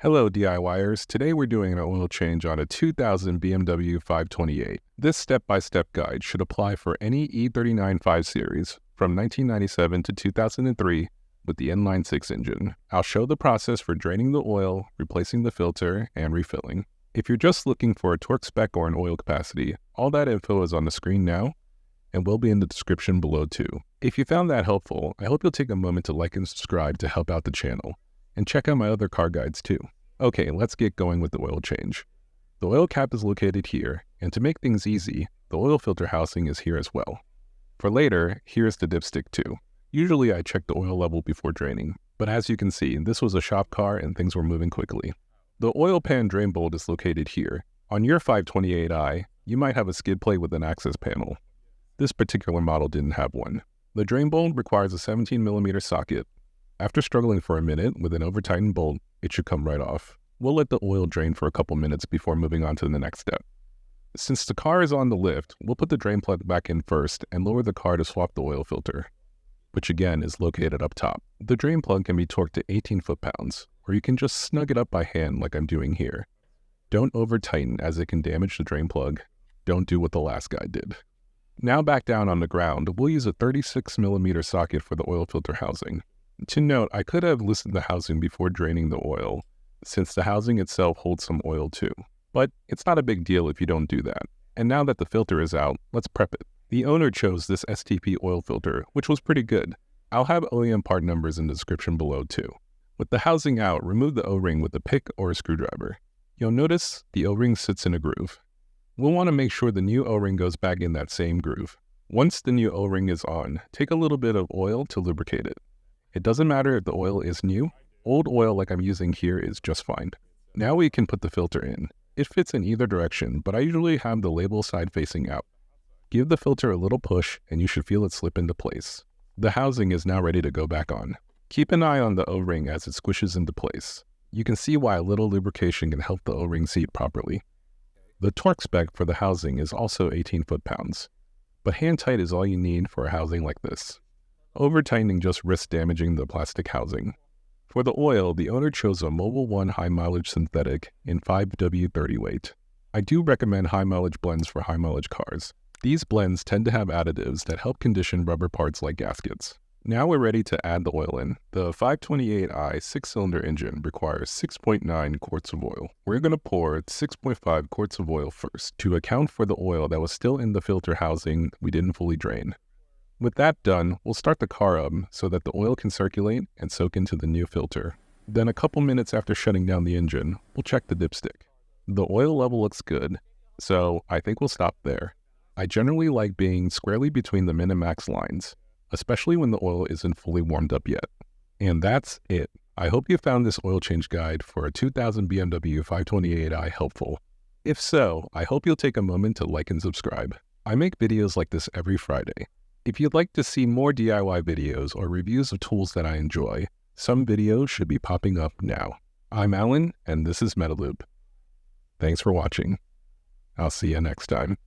Hello DIYers, today we're doing an oil change on a 2000 BMW 528. This step-by-step guide should apply for any E39 5 Series from 1997 to 2003 with the inline-6 engine. I'll show the process for draining the oil, replacing the filter, and refilling. If you're just looking for a torque spec or an oil capacity, all that info is on the screen now and will be in the description below too. If you found that helpful, I hope you'll take a moment to like and subscribe to help out the channel. And check out my other car guides too. Okay, let's get going with the oil change. The oil cap is located here, and to make things easy, the oil filter housing is here as well. For later, here's the dipstick too. Usually I check the oil level before draining, but as you can see, this was a shop car and things were moving quickly. The oil pan drain bolt is located here. On your 528i, you might have a skid plate with an access panel. This particular model didn't have one. The drain bolt requires a 17mm socket. After struggling for a minute with an over-tightened bolt, it should come right off. We'll let the oil drain for a couple minutes before moving on to the next step. Since the car is on the lift, we'll put the drain plug back in first and lower the car to swap the oil filter, which again is located up top. The drain plug can be torqued to 18 foot-pounds, or you can just snug it up by hand like I'm doing here. Don't over-tighten as it can damage the drain plug. Don't do what the last guy did. Now back down on the ground, we'll use a 36mm socket for the oil filter housing. To note, I could have listed the housing before draining the oil, since the housing itself holds some oil too. But it's not a big deal if you don't do that. And now that the filter is out, let's prep it. The owner chose this STP oil filter, which was pretty good. I'll have OEM part numbers in the description below too. With the housing out, remove the O-ring with a pick or a screwdriver. You'll notice the O-ring sits in a groove. We'll want to make sure the new O-ring goes back in that same groove. Once the new O-ring is on, take a little bit of oil to lubricate it. It doesn't matter if the oil is new. Old oil like I'm using here is just fine. Now we can put the filter in. It fits in either direction, but I usually have the label side facing out. Give the filter a little push and you should feel it slip into place. The housing is now ready to go back on. Keep an eye on the O-ring as it squishes into place. You can see why a little lubrication can help the O-ring seat properly. The torque spec for the housing is also 18 foot-pounds, but hand tight is all you need for a housing like this. Over-tightening just risks damaging the plastic housing. For the oil, the owner chose a Mobil 1 high-mileage synthetic in 5W30 weight. I do recommend high-mileage blends for high-mileage cars. These blends tend to have additives that help condition rubber parts like gaskets. Now we're ready to add the oil in. The 528i 6-cylinder engine requires 6.9 quarts of oil. We're going to pour 6.5 quarts of oil first to account for the oil that was still in the filter housing we didn't fully drain. With that done, we'll start the car up so that the oil can circulate and soak into the new filter. Then a couple minutes after shutting down the engine, we'll check the dipstick. The oil level looks good, so I think we'll stop there. I generally like being squarely between the min and max lines, especially when the oil isn't fully warmed up yet. And that's it. I hope you found this oil change guide for a 2000 BMW 528i helpful. If so, I hope you'll take a moment to like and subscribe. I make videos like this every Friday. If you'd like to see more DIY videos or reviews of tools that I enjoy, some videos should be popping up now. I'm Alan, and this is Metaloop. Thanks for watching. I'll see you next time.